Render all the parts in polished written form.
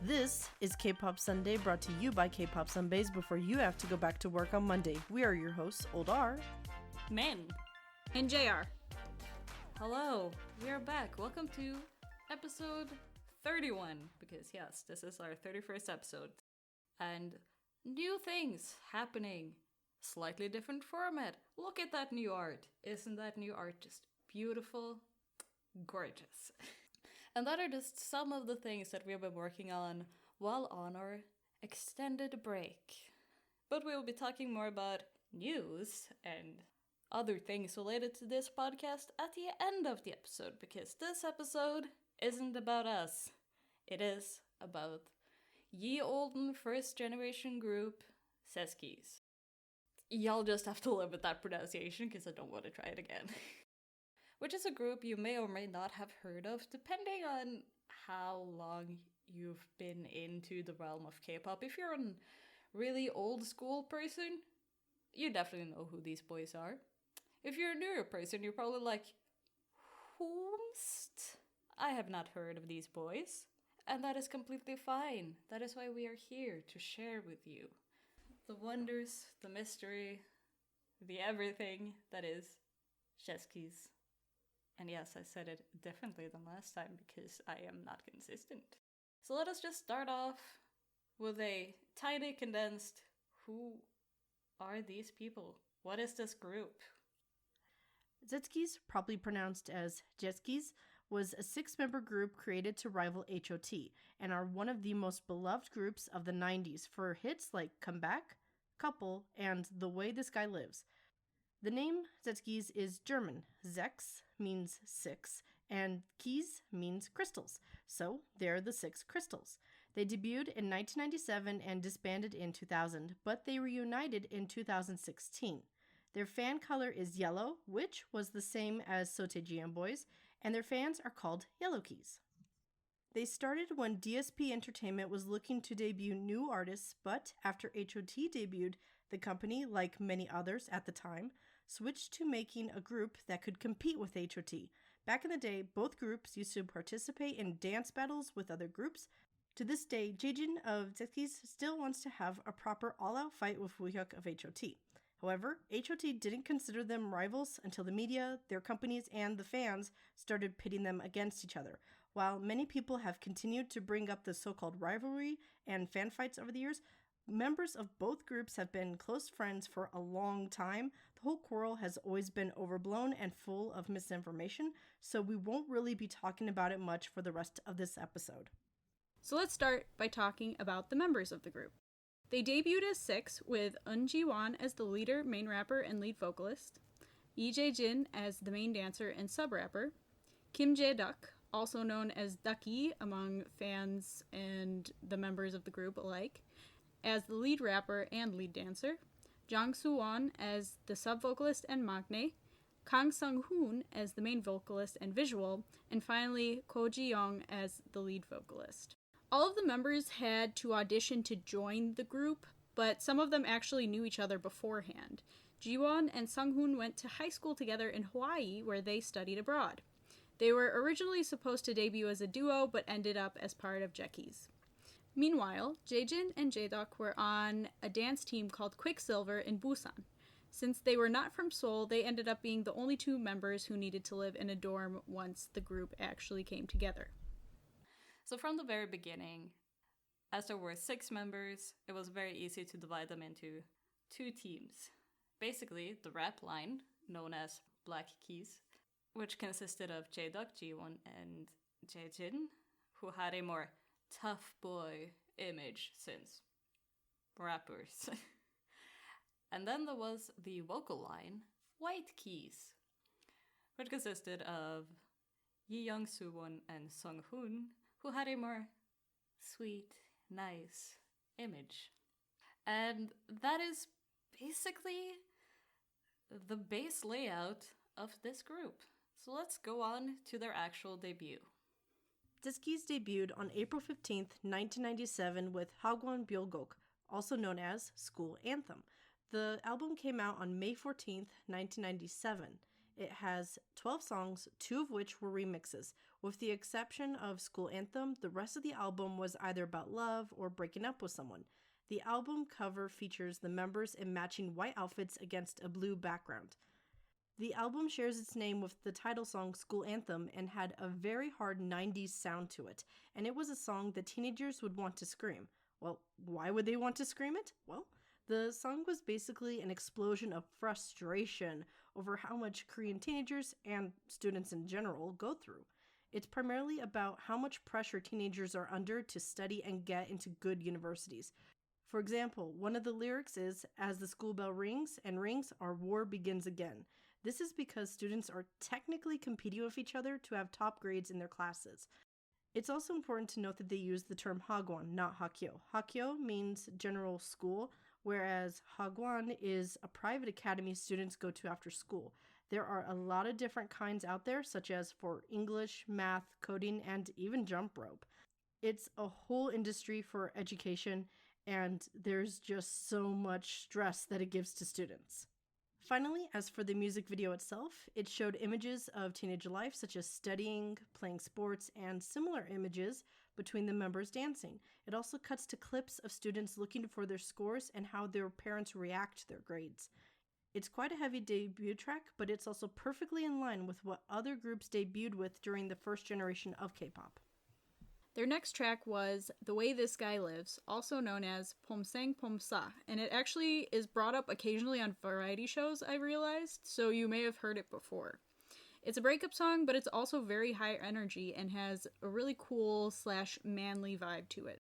This is K-Pop Sunday, brought to you by K-Pop Sunbaes before you have to go back to work on Monday. We are your hosts, Old R, Min, and JR. Hello, we are back. Welcome to episode 31, because yes, this is our 31st episode. And new things happening. Slightly different format. Look at that new art. Isn't that new art just beautiful? Gorgeous. And that are just some of the things that we have been working on while on our extended break. But we will be talking more about news and other things related to this podcast at the end of the episode, because this episode isn't about us. It is about ye olden first generation group, Sechskies. Y'all just have to live with that pronunciation, because I don't want to try it again. Which is a group you may or may not have heard of, depending on how long you've been into the realm of K-pop. If you're a really old school person, you definitely know who these boys are. If you're a newer person, you're probably like, whomst? I have not heard of these boys. And that is completely fine. That is why we are here, to share with you the wonders, the mystery, the everything that is Sechskies. And yes, I said it differently than last time because I am not consistent. So let us just start off with a tiny condensed, who are these people? What is this group? Sechskies, probably pronounced as Jetskis, was a 6-member group created to rival HOT and are one of the most beloved groups of the 90s for hits like Come Back, Couple, and The Way This Guy Lives. The name Sechskies is German. Sechs means 6, and Kies means crystals. So they're the 6 crystals. They debuted in 1997 and disbanded in 2000, but they reunited in 2016. Their fan color is yellow, which was the same as Sotejien Boys, and their fans are called Yellowkies. They started when DSP Entertainment was looking to debut new artists, but after HOT debuted, the company, like many others at the time, switched to making a group that could compete with HOT. Back in the day, both groups used to participate in dance battles with other groups. To this day, Jaejin of Sechskies still wants to have a proper all-out fight with Woohyuk of HOT. However, HOT didn't consider them rivals until the media, their companies, and the fans started pitting them against each other. While many people have continued to bring up the so-called rivalry and fan fights over the years, members of both groups have been close friends for a long time. The whole quarrel has always been overblown and full of misinformation, so we won't really be talking about it much for the rest of this episode. So let's start by talking about the members of the group. They debuted as 6, with Eun Ji-won as the leader, main rapper, and lead vocalist, Lee Jae-jin as the main dancer and sub-rapper, Kim Jae-duk, also known as Ducky among fans and the members of the group alike, as the lead rapper and lead dancer, Jang Soo-won as the sub-vocalist and maknae, Kang Sung-hoon as the main vocalist and visual, and finally Ko Ji-young as the lead vocalist. All of the members had to audition to join the group, but some of them actually knew each other beforehand. Ji-won and Sung-hoon went to high school together in Hawaii, where they studied abroad. They were originally supposed to debut as a duo, but ended up as part of Sechskies. Meanwhile, Jaejin and Jae-duk were on a dance team called Quicksilver in Busan. Since they were not from Seoul, they ended up being the only 2 members who needed to live in a dorm once the group actually came together. So from the very beginning, as there were 6 members, it was very easy to divide them into 2 teams. Basically, the rap line, known as Black Keys, which consisted of Jae-duk, Ji-won, and Jaejin, who had a more tough boy image since rappers. And then there was the vocal line, White Keys, which consisted of Yi-young, Soo-won, and Sung-hoon, who had a more sweet, nice image. And that is basically the base layout of this group. So let's go on to their actual debut. Sechskies debuted on April 15th, 1997 with Hagwon Byulgok, also known as School Anthem. The album came out on May 14th, 1997. It has 12 songs, 2 of which were remixes. With the exception of School Anthem, the rest of the album was either about love or breaking up with someone. The album cover features the members in matching white outfits against a blue background. The album shares its name with the title song School Anthem and had a very hard 90s sound to it, and it was a song that teenagers would want to scream. Well, why would they want to scream it? Well, the song was basically an explosion of frustration over how much Korean teenagers and students in general go through. It's primarily about how much pressure teenagers are under to study and get into good universities. For example, one of the lyrics is, "As the school bell rings and rings, our war begins again." This is because students are technically competing with each other to have top grades in their classes. It's also important to note that they use the term hagwon, not hakyo. Hakyo means general school, whereas hagwon is a private academy students go to after school. There are a lot of different kinds out there, such as for English, math, coding, and even jump rope. It's a whole industry for education, and there's just so much stress that it gives to students. Finally, as for the music video itself, it showed images of teenage life such as studying, playing sports, and similar images between the members dancing. It also cuts to clips of students looking for their scores and how their parents react to their grades. It's quite a heavy debut track, but it's also perfectly in line with what other groups debuted with during the first generation of K-pop. Their next track was The Way This Guy Lives, also known as Pomseng Pomsa, and it actually is brought up occasionally on variety shows, I realized, so you may have heard it before. It's a breakup song, but it's also very high energy and has a really cool / manly vibe to it.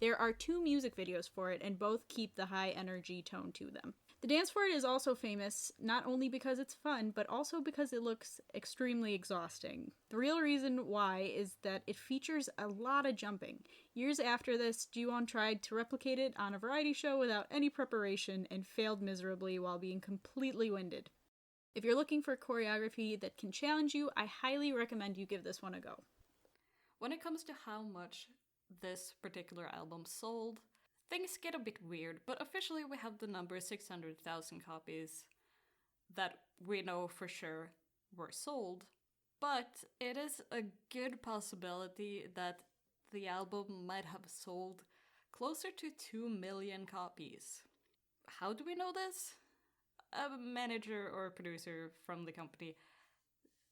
There are 2 music videos for it, and both keep the high energy tone to them. The dance for it is also famous, not only because it's fun, but also because it looks extremely exhausting. The real reason why is that it features a lot of jumping. Years after this, Jiwon tried to replicate it on a variety show without any preparation and failed miserably while being completely winded. If you're looking for choreography that can challenge you, I highly recommend you give this one a go. When it comes to how much this particular album sold, things get a bit weird, but officially we have the number 600,000 copies that we know for sure were sold, but it is a good possibility that the album might have sold closer to 2 million copies. How do we know this? A manager or producer from the company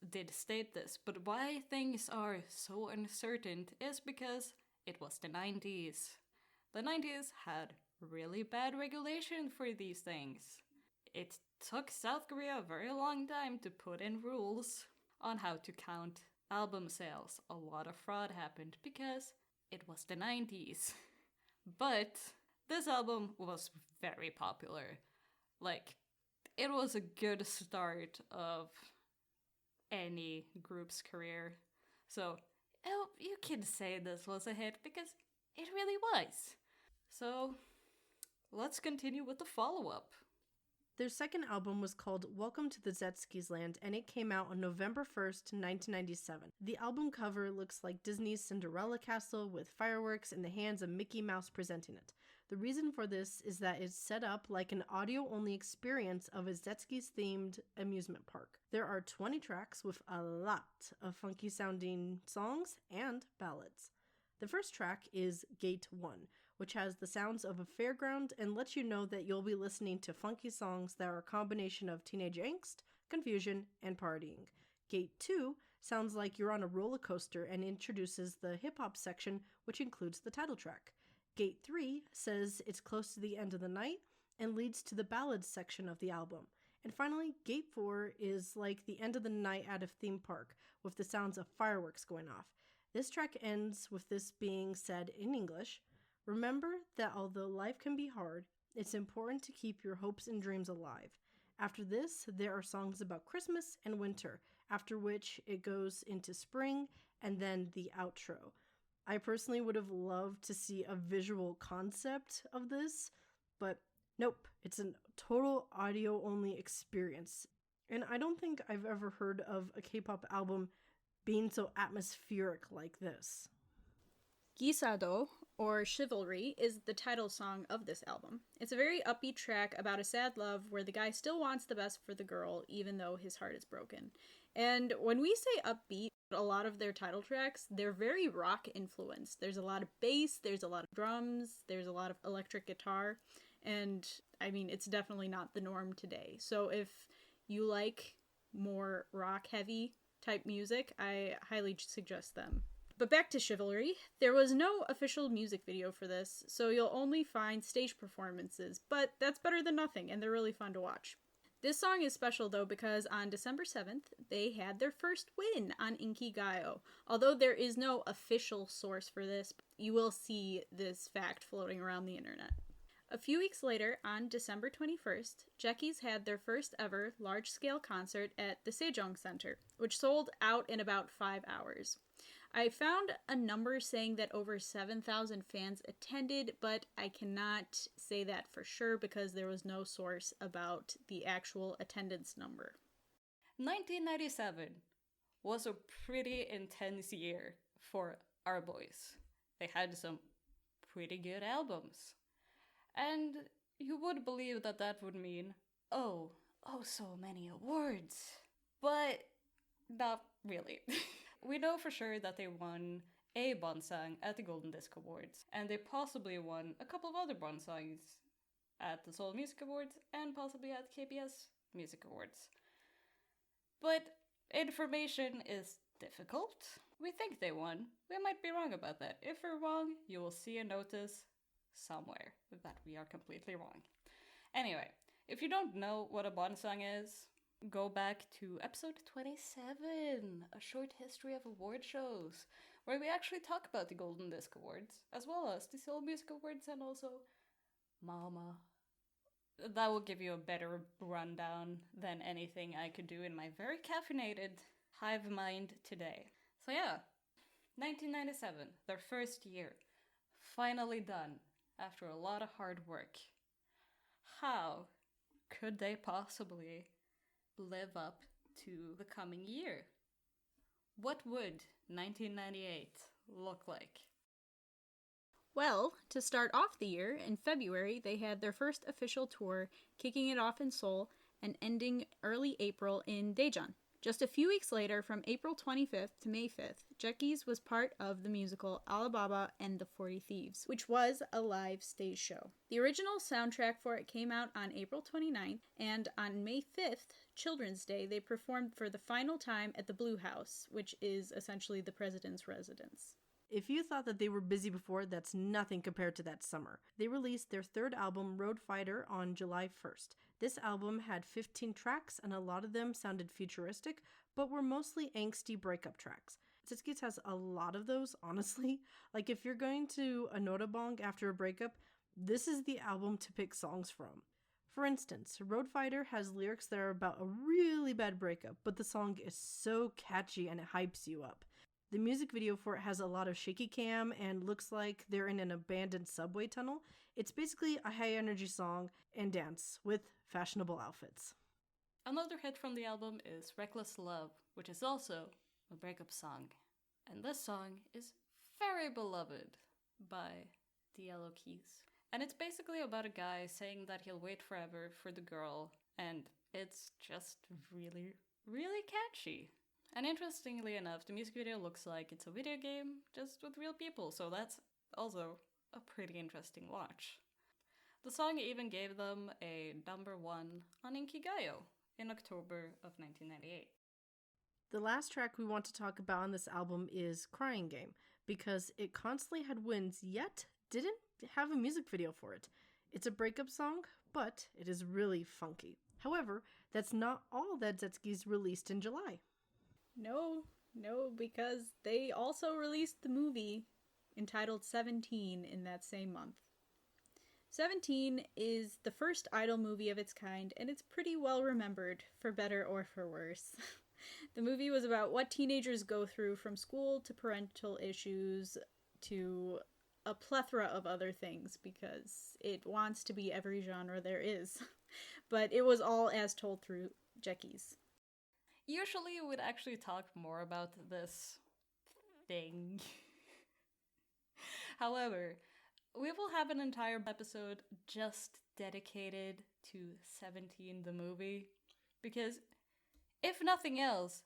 did state this, but why things are so uncertain is because it was the 90s. The 90s had really bad regulation for these things. It took South Korea a very long time to put in rules on how to count album sales. A lot of fraud happened because it was the 90s. But this album was very popular. Like, it was a good start of any group's career. So, you can say this was a hit because it really was. So, let's continue with the follow-up. Their second album was called Welcome to the Sechskies Land, and it came out on November 1st, 1997. The album cover looks like Disney's Cinderella castle with fireworks in the hands of Mickey Mouse presenting it. The reason for this is that it's set up like an audio-only experience of a Sechskies-themed amusement park. There are 20 tracks with a lot of funky-sounding songs and ballads. The first track is Gate 1, which has the sounds of a fairground and lets you know that you'll be listening to funky songs that are a combination of teenage angst, confusion, and partying. Gate 2 sounds like you're on a roller coaster and introduces the hip-hop section, which includes the title track. Gate 3 says it's close to the end of the night and leads to the ballads section of the album. And finally, Gate 4 is like the end of the night at a theme park, with the sounds of fireworks going off. This track ends with this being said in English: "Remember that although life can be hard, it's important to keep your hopes and dreams alive." After this, there are songs about Christmas and winter, after which it goes into spring and then the outro. I personally would have loved to see a visual concept of this, but nope, it's a total audio-only experience. And I don't think I've ever heard of a K-pop album being so atmospheric like this. Gisado, or Chivalry, is the title song of this album. It's a very upbeat track about a sad love where the guy still wants the best for the girl, even though his heart is broken. And when we say upbeat, a lot of their title tracks, they're very rock influenced. There's a lot of bass, there's a lot of drums, there's a lot of electric guitar, and I mean, it's definitely not the norm today. So if you like more rock heavy type music, I highly suggest them. But back to Chivalry, there was no official music video for this, so you'll only find stage performances, but that's better than nothing, and they're really fun to watch. This song is special though because on December 7th, they had their first win on Inkigayo. Although there is no official source for this, you will see this fact floating around the internet. A few weeks later, on December 21st, Sechskies had their first ever large-scale concert at the Sejong Center, which sold out in about 5 hours. I found a number saying that over 7,000 fans attended, but I cannot say that for sure because there was no source about the actual attendance number. 1997 was a pretty intense year for our boys. They had some pretty good albums. And you would believe that that would mean, oh so many awards. But not really. We know for sure that they won a Bonsang at the Golden Disc Awards, and they possibly won a couple of other Bonsangs at the Seoul Music Awards and possibly at KBS Music Awards. But information is difficult. We think they won. We might be wrong about that. If we're wrong, you will see a notice somewhere that we are completely wrong. Anyway, if you don't know what a Bonsang is, go back to episode 27, a short history of award shows, where we actually talk about the Golden Disc Awards, as well as the Seoul Music Awards and also Mama. That will give you a better rundown than anything I could do in my very caffeinated hive mind today. So yeah, 1997, their first year, finally done after a lot of hard work. How could they possibly live up to the coming year? What would 1998 look like? Well, to start off the year, in February, they had their first official tour, kicking it off in Seoul and ending early April in Daejeon. Just a few weeks later, from April 25th to May 5th, Sechskies was part of the musical Alibaba and the 40 Thieves, which was a live stage show. The original soundtrack for it came out on April 29th, and on May 5th, Children's Day, they performed for the final time at the Blue House, which is essentially the president's residence. If you thought that they were busy before, that's nothing compared to that summer. They released their third album, Road Fighter, on July 1st. This album had 15 tracks, and a lot of them sounded futuristic, but were mostly angsty breakup tracks. Sechskies has a lot of those, honestly. Like, if you're going to a Notabong after a breakup, this is the album to pick songs from. For instance, Road Fighter has lyrics that are about a really bad breakup, but the song is so catchy and it hypes you up. The music video for it has a lot of shaky cam and looks like they're in an abandoned subway tunnel. It's basically a high energy song and dance with fashionable outfits. Another hit from the album is Reckless Love, which is also a breakup song. And this song is very beloved by the Yellowkies. And it's basically about a guy saying that he'll wait forever for the girl, and it's just really, really catchy. And interestingly enough, the music video looks like it's a video game, just with real people, so that's also a pretty interesting watch. The song even gave them a number 1 on Inkigayo in October of 1998. The last track we want to talk about on this album is Crying Game, because it constantly had wins, yet didn't have a music video for it. It's a breakup song, but it is really funky. However, that's not all that Sechskies released in July. No, because they also released the movie entitled 17 in that same month. 17 is the first idol movie of its kind, and it's pretty well remembered, for better or for worse. The movie was about what teenagers go through from school to parental issues to a plethora of other things, because it wants to be every genre there is. But it was all as told through Sechskies. Usually we would actually talk more about this thing However, we will have an entire episode just dedicated to 17 the movie. Because, if nothing else,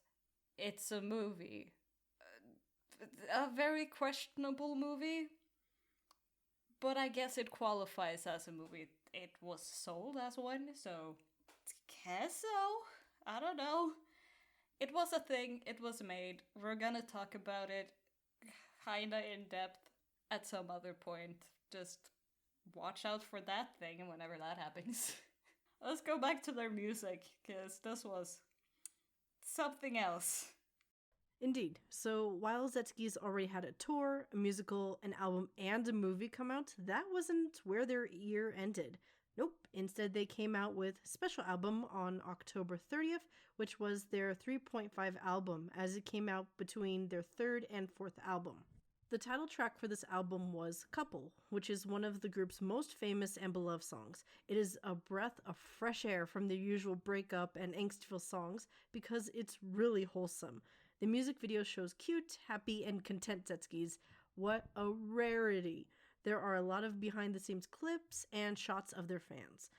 it's a movie. A very questionable movie. But I guess it qualifies as a movie. It was sold as one, so guess so. I don't know. It was a thing. It was made. We're gonna talk about it kinda in depth at some other point. Just watch out for that thing whenever that happens. Let's go back to their music, because this was something else. Indeed. So while Sechskies already had a tour, a musical, an album, and a movie come out, that wasn't where their year ended. Nope. Instead, they came out with a special album on October 30th, which was their 3.5 album, as it came out between their third and fourth album. The title track for this album was Couple, which is one of the group's most famous and beloved songs. It is a breath of fresh air from their usual breakup and angstful songs because it's really wholesome. The music video shows cute, happy, and content Sechskies. What a rarity! There are a lot of behind-the-scenes clips and shots of their fans.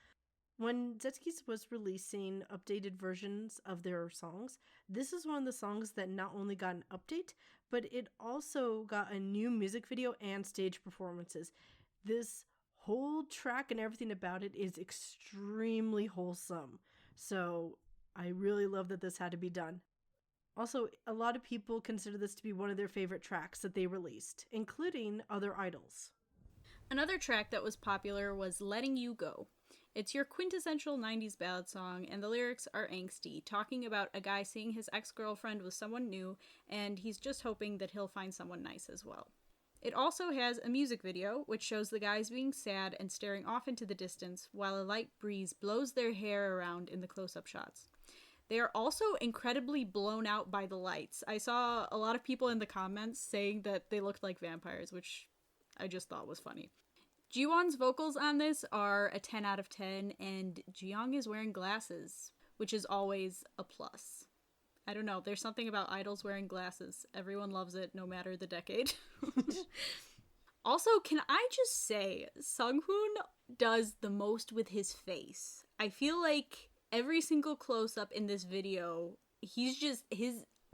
When Sechskies was releasing updated versions of their songs, this is one of the songs that not only got an update, but it also got a new music video and stage performances. This whole track and everything about it is extremely wholesome. So I really love that this had to be done. Also, a lot of people consider this to be one of their favorite tracks that they released, including other idols. Another track that was popular was Letting You Go. It's your quintessential 90s ballad song, and the lyrics are angsty, talking about a guy seeing his ex-girlfriend with someone new, and he's just hoping that he'll find someone nice as well. It also has a music video, which shows the guys being sad and staring off into the distance, while a light breeze blows their hair around in the close-up shots. They are also incredibly blown out by the lights. I saw a lot of people in the comments saying that they looked like vampires, which I just thought was funny. Jiwon's vocals on this are a 10 out of 10, and Jiyoung is wearing glasses, which is always a plus. I don't know, there's something about idols wearing glasses. Everyone loves it, no matter the decade. Also, can I just say, Sunghoon does the most with his face. I feel like every single close-up in this video,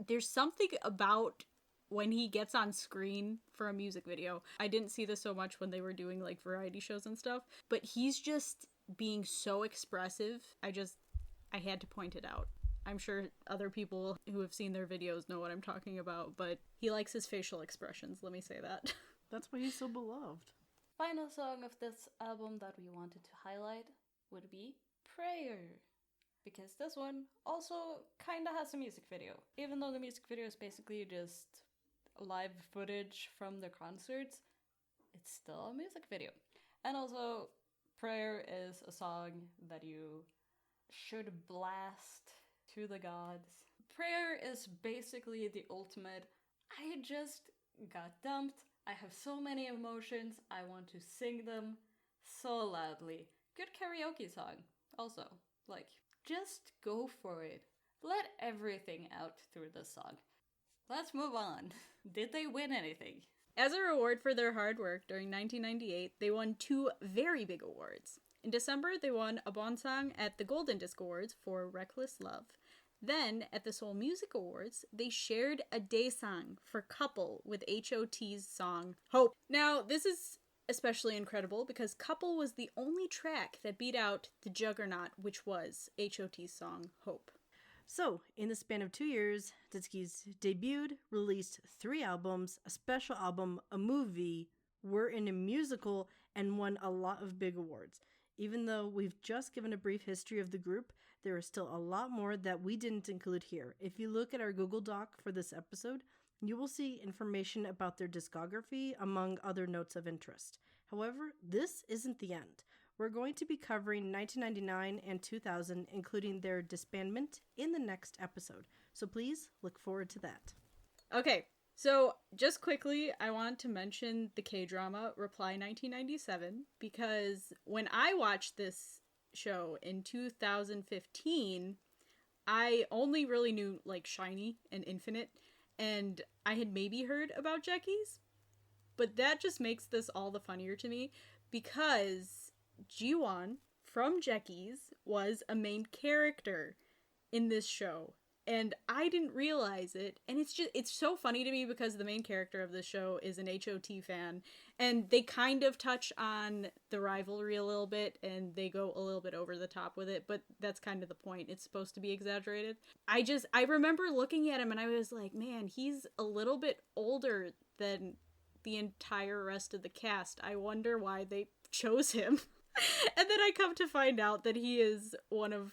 there's something about when he gets on screen for a music video. I didn't see this so much when they were doing like variety shows and stuff, but he's just being so expressive. I had to point it out. I'm sure other people who have seen their videos know what I'm talking about, but he likes his facial expressions, let me say that. That's why he's so beloved. Final song of this album that we wanted to highlight would be Prayer. Because this one also kinda has a music video. Even though the music video is basically just live footage from the concerts, it's still a music video. And also, Prayer is a song that you should blast to the gods. Prayer is basically the ultimate, I just got dumped, I have so many emotions, I want to sing them so loudly. Good karaoke song, also. Like, just go for it. Let everything out through the song. Let's move on. Did they win anything? As a reward for their hard work during 1998, they won 2 very big awards. In December, they won a Bonsang at the Golden Disc Awards for Reckless Love. Then, at the Seoul Music Awards, they shared a daesang for Couple with H.O.T's song Hope. Now, this is especially incredible because Couple was the only track that beat out the juggernaut, which was H.O.T's song Hope. So, in the span of 2 years, Sechskies debuted, released 3 albums, a special album, a movie, were in a musical, and won a lot of big awards. Even though we've just given a brief history of the group, there is still a lot more that we didn't include here. If you look at our Google Doc for this episode, you will see information about their discography, among other notes of interest. However, this isn't the end. We're going to be covering 1999 and 2000, including their disbandment, in the next episode. So please look forward to that. Okay, so just quickly, I want to mention the K-drama Reply 1997, because when I watched this show in 2015, I only really knew, like, SHINee and Infinite, and I had maybe heard about Jeckies, But that just makes this all the funnier to me because Jiwon from Sechskies was a main character in this show. And I didn't realize it. And it's so funny to me because the main character of the show is an HOT fan. And they kind of touch on the rivalry a little bit and they go a little bit over the top with it. But that's kind of the point. It's supposed to be exaggerated. I remember looking at him and I was like, man, he's a little bit older than the entire rest of the cast. I wonder why they chose him. And then I come to find out that he is one of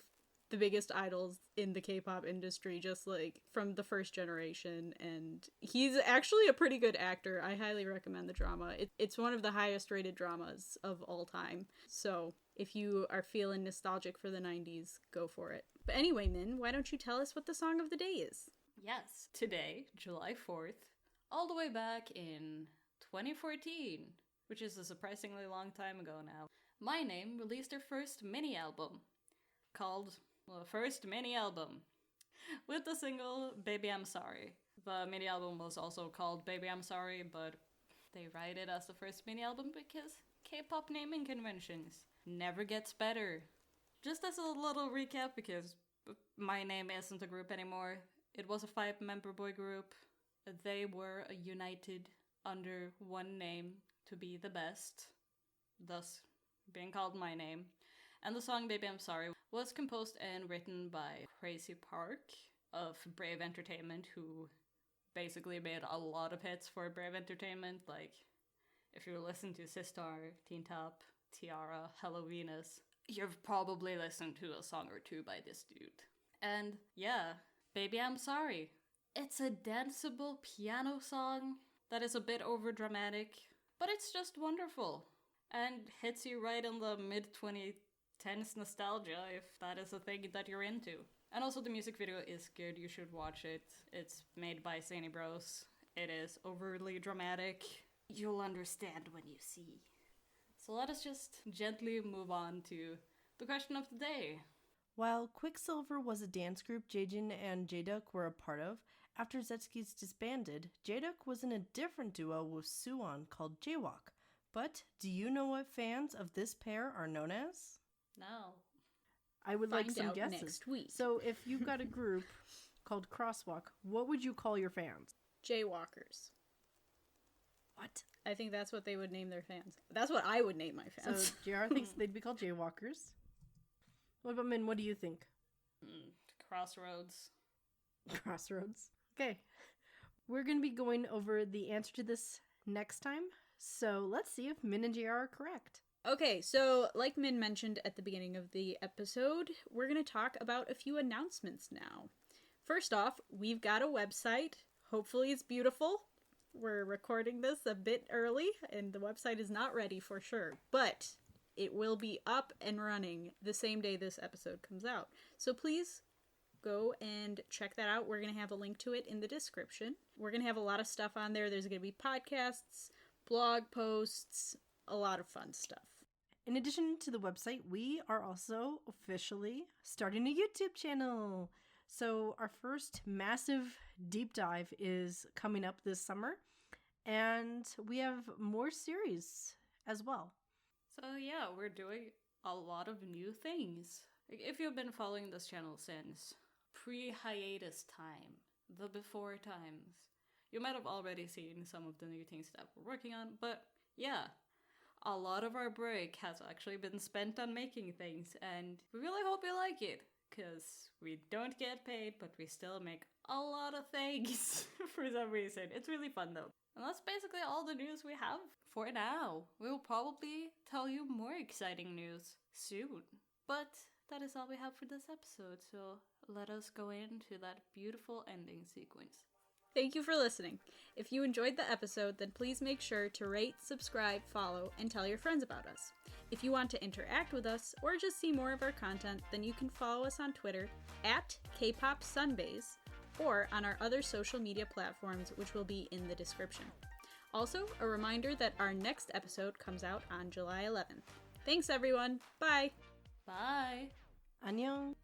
the biggest idols in the K-pop industry, just like from the first generation, and he's actually a pretty good actor. I highly recommend the drama. It's one of the highest rated dramas of all time, so if you are feeling nostalgic for the 90s, go for it. But anyway, Min, why don't you tell us what the song of the day is? Yes, today, July 4th, all the way back in 2014, which is a surprisingly long time ago now, My Name released their first mini-album called first mini-album with the single Baby I'm Sorry. The mini-album was also called Baby I'm Sorry, but they write it as the first mini-album because K-pop naming conventions never gets better. Just as a little recap, because My Name isn't a group anymore, it was a 5-member boy group. They were united under one name to be the best, thus being called My Name. And the song Baby I'm Sorry was composed and written by Crazy Park of Brave Entertainment, who basically made a lot of hits for Brave Entertainment. Like, if you listen to Sistar, Teen Top, Tiara, Hello Venus, you've probably listened to a song or two by this dude. And yeah, Baby I'm Sorry. It's a danceable piano song that is a bit overdramatic, but it's just wonderful. And hits you right in the mid-2010s nostalgia, if that is a thing that you're into. And also the music video is good, you should watch it. It's made by Zany Bros. It is overly dramatic. You'll understand when you see. So let us just gently move on to the question of the day. While Quicksilver was a dance group Jaejin and Jaeduk were a part of, after Sechskies disbanded, Jaeduk was in a different duo with Suwon called Jaywalk. But do you know what fans of this pair are known as? No. I would Find like some out guesses. next week. So if you've got a group called Crosswalk, what would you call your fans? Jaywalkers. What? I think that's what they would name their fans. That's what I would name my fans. So JR thinks they'd be called Jaywalkers. What about Min? What do you think? Crossroads. Crossroads. Okay. We're going to be going over the answer to this next time. So let's see if Min and JR are correct. Okay, so like Min mentioned at the beginning of the episode, we're going to talk about a few announcements now. First off, we've got a website. Hopefully it's beautiful. We're recording this a bit early, and the website is not ready for sure. But it will be up and running the same day this episode comes out. So please go and check that out. We're going to have a link to it in the description. We're going to have a lot of stuff on there. There's going to be podcasts, blog posts, a lot of fun stuff. In addition to the website, we are also officially starting a YouTube channel. So our first massive deep dive is coming up this summer, and we have more series as well. So yeah, we're doing a lot of new things. If you've been following this channel since pre-hiatus time, the before times, you might have already seen some of the new things that we're working on, but yeah, a lot of our break has actually been spent on making things, and we really hope you like it, because we don't get paid, but we still make a lot of things for some reason. It's really fun though. And that's basically all the news we have for now. We'll probably tell you more exciting news soon. But that is all we have for this episode, so let us go into that beautiful ending sequence. Thank you for listening. If you enjoyed the episode, then please make sure to rate, subscribe, follow, and tell your friends about us. If you want to interact with us or just see more of our content, then you can follow us on Twitter at Kpop Sunbaes or on our other social media platforms, which will be in the description. Also, a reminder that our next episode comes out on July 11th. Thanks, everyone. Bye. Bye. Annyeong.